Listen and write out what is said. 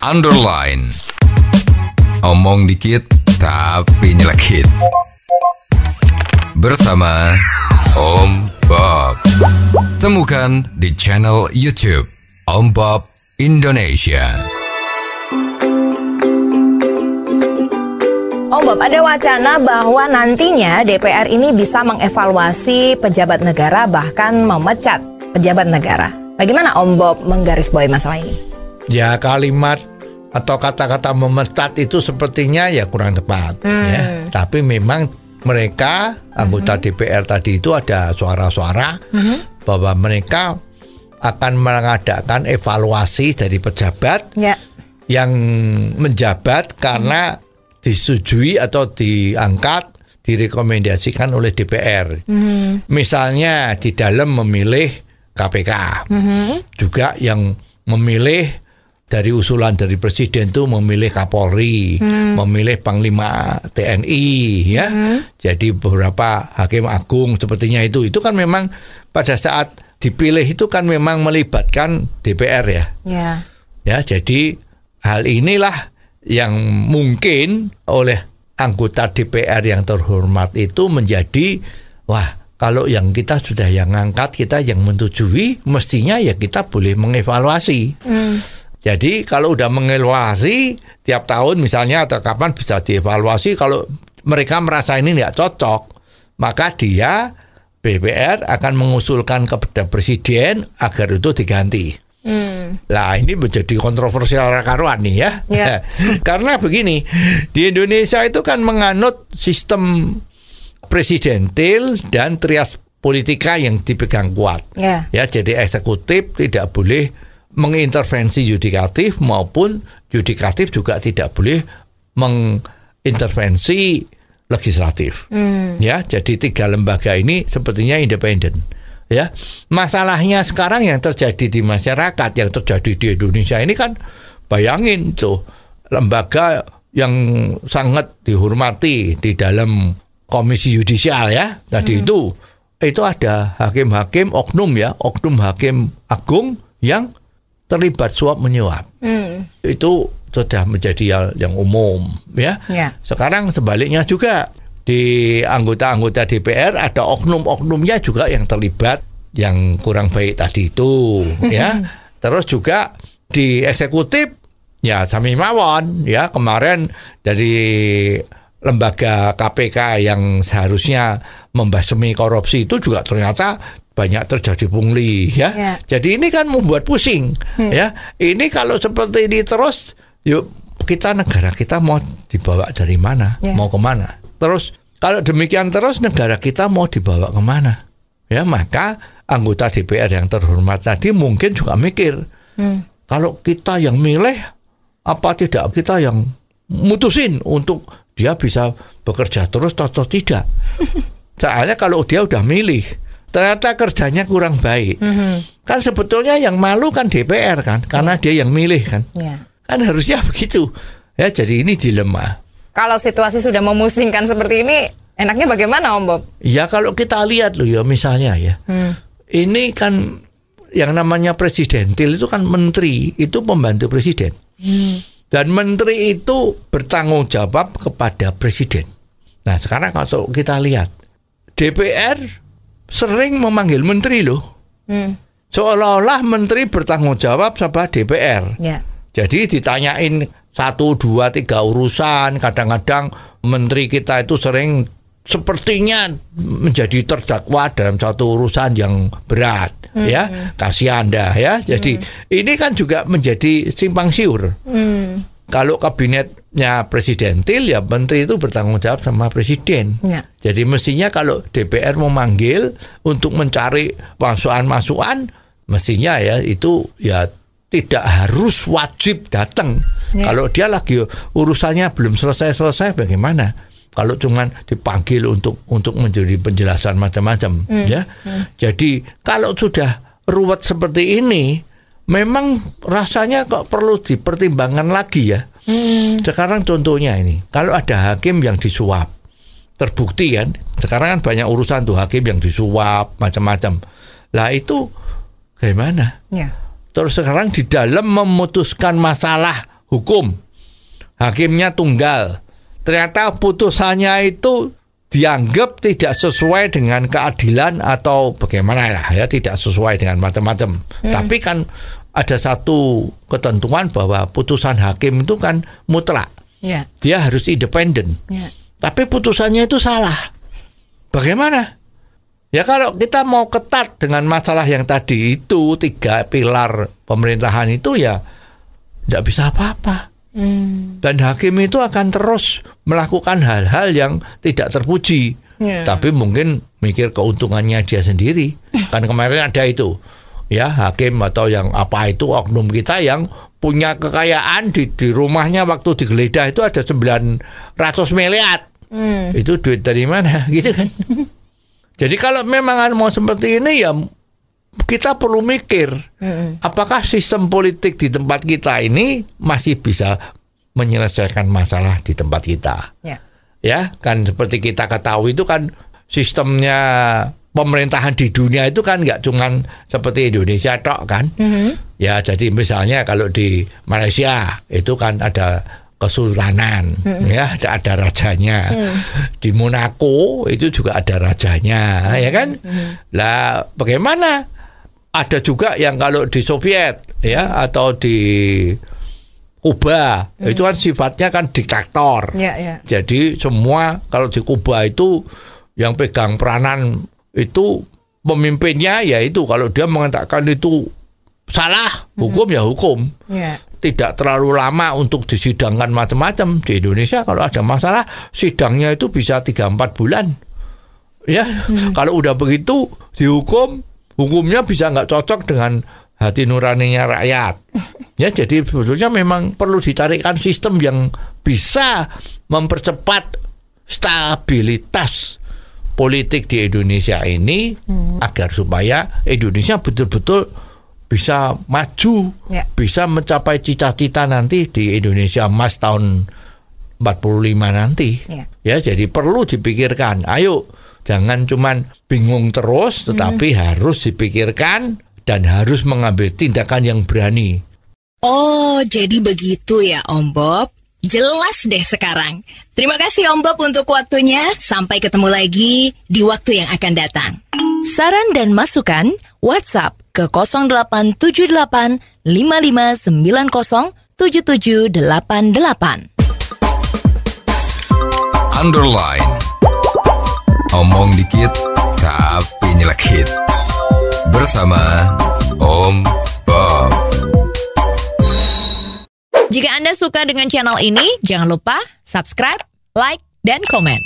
underline. Omong dikit tapi nyelekit. Bersama Om Bob. Temukan di channel YouTube Om Bob Indonesia. Om Bob, ada wacana bahwa nantinya DPR ini bisa mengevaluasi pejabat negara, bahkan memecat pejabat negara. Bagaimana Om Bob menggarisbawahi masalah ini? Ya, kalimat atau kata-kata memecat itu sepertinya ya kurang tepat. Ya. Tapi memang mereka, anggota DPR tadi itu ada suara-suara bahwa mereka akan mengadakan evaluasi dari pejabat yang menjabat karena disetujui atau diangkat, direkomendasikan oleh DPR. Misalnya di dalam memilih KPK, juga yang memilih dari usulan dari Presiden itu memilih Kapolri, memilih Panglima TNI, ya. Jadi beberapa hakim agung sepertinya itu kan memang pada saat dipilih itu kan memang melibatkan DPR ya. Ya, jadi hal inilah yang mungkin oleh anggota DPR yang terhormat itu menjadi, wah, kalau yang kita sudah yang ngangkat, kita yang menyetujui, mestinya ya kita boleh mengevaluasi. Jadi kalau udah mengevaluasi tiap tahun misalnya atau kapan bisa dievaluasi, kalau mereka merasa ini tidak cocok, maka dia DPR akan mengusulkan kepada Presiden agar itu diganti. Nah, ini menjadi kontroversial karuan nih ya. Karena begini, di Indonesia itu kan menganut sistem presidentil dan trias politika yang dipegang kuat. Ya, jadi eksekutif tidak boleh mengintervensi yudikatif maupun yudikatif juga tidak boleh mengintervensi legislatif. Ya, jadi tiga lembaga ini sepertinya independen. Ya, masalahnya sekarang yang terjadi di masyarakat, yang terjadi di Indonesia ini kan, bayangin tuh, lembaga yang sangat dihormati di dalam komisi yudisial ya, tadi itu ada hakim-hakim oknum ya, oknum hakim agung yang terlibat suap menyuap. Itu sudah menjadi hal yang umum ya. Sekarang sebaliknya juga di anggota-anggota DPR ada oknum-oknumnya juga yang terlibat yang kurang baik tadi itu ya. Terus juga di eksekutif ya sami mawon ya, kemarin dari lembaga KPK yang seharusnya membasmi korupsi itu juga ternyata banyak terjadi pungli ya. Jadi ini kan membuat pusing ya. Ini kalau seperti ini terus, yuk kita, negara kita mau dibawa dari mana? Mau kemana? Terus kalau demikian terus negara kita mau dibawa kemana? Ya, maka anggota DPR yang terhormat tadi mungkin juga mikir, kalau kita yang milih, apa tidak kita yang mutusin untuk dia bisa bekerja terus atau tidak? Soalnya kalau dia udah milih, ternyata kerjanya kurang baik, kan sebetulnya yang malu kan DPR kan, karena dia yang milih kan. Kan harusnya begitu. Ya, jadi ini dilema. Kalau situasi sudah memusingkan seperti ini, enaknya bagaimana Om Bob? Ya kalau kita lihat loh ya, misalnya ya, ini kan yang namanya presidentil itu kan menteri, itu pembantu presiden. Dan menteri itu bertanggung jawab kepada presiden. Nah sekarang kalau kita lihat, DPR sering memanggil menteri loh. Seolah-olah menteri bertanggung jawab sama DPR. Jadi ditanyain 1, 2, 3 urusan. Kadang-kadang menteri kita itu sering sepertinya menjadi terdakwa dalam satu urusan yang berat. Ya, kasihan dah ya. Jadi ini kan juga menjadi simpang siur. Kalau kabinetnya presidentil ya menteri itu bertanggung jawab sama presiden. Jadi mestinya kalau DPR memanggil untuk mencari masukan-masukan, mestinya ya itu ya tidak harus wajib datang. Kalau dia lagi urusannya belum selesai bagaimana? Kalau cuman dipanggil untuk menjadi penjelasan macam-macam, ya. Jadi kalau sudah ruwet seperti ini, memang rasanya kok perlu dipertimbangkan lagi ya. Sekarang contohnya ini, kalau ada hakim yang disuap, terbukti kan, sekarang kan banyak urusan tuh hakim yang disuap macam-macam. Lah itu gimana? Terus sekarang di dalam memutuskan masalah hukum. Hakimnya tunggal. Ternyata putusannya itu dianggap tidak sesuai dengan keadilan atau bagaimana ya, tidak sesuai dengan macam-macam. Tapi kan ada satu ketentuan bahwa putusan hakim itu kan mutlak. Dia harus independen. Tapi putusannya itu salah. Bagaimana? Ya kalau kita mau ketat dengan masalah yang tadi itu 3 pilar pemerintahan itu ya tidak bisa apa-apa. Dan hakim itu akan terus melakukan hal-hal yang tidak terpuji. Tapi mungkin mikir keuntungannya dia sendiri. Kan kemarin ada itu, ya hakim atau yang apa itu oknum kita yang punya kekayaan di rumahnya waktu digeledah itu ada 900 miliar. Itu duit dari mana gitu kan. Jadi kalau memang mau seperti ini ya kita perlu mikir, apakah sistem politik di tempat kita ini masih bisa menyelesaikan masalah di tempat kita. Ya, kan seperti kita ketahui itu kan sistemnya pemerintahan di dunia itu kan nggak cuman seperti Indonesia tok kan. Ya, jadi misalnya kalau di Malaysia itu kan ada kesultanan, ya ada rajanya. Di Monaco itu juga ada rajanya, ya kan. Lah bagaimana? Ada juga yang kalau di Soviet ya atau di Kuba itu kan sifatnya kan diktator. Jadi semua kalau di Kuba itu yang pegang peranan itu pemimpinnya ya itu kalau dia mengatakan itu salah hukum ya hukum. Tidak terlalu lama untuk disidangkan macam-macam. Di Indonesia kalau ada masalah sidangnya itu bisa 3-4 bulan. Ya, kalau udah begitu dihukum, hukumnya bisa nggak cocok dengan hati nuraninya rakyat. Ya, jadi sebetulnya memang perlu ditarikkan sistem yang bisa mempercepat stabilitas politik di Indonesia ini agar supaya Indonesia betul-betul bisa maju, bisa mencapai cita-cita nanti di Indonesia Emas tahun 45 nanti. Ya, jadi perlu dipikirkan. Ayo, jangan cuman bingung terus, tetapi harus dipikirkan dan harus mengambil tindakan yang berani. Oh, jadi begitu ya Om Bob. Jelas deh sekarang. Terima kasih Om Bob untuk waktunya. Sampai ketemu lagi di waktu yang akan datang. Saran dan masukan WhatsApp ke 0878 5590 7788. Underline. Omong dikit tapi nyelekit. Bersama Om Bob. Jika Anda suka dengan channel ini, jangan lupa subscribe, like, dan komen.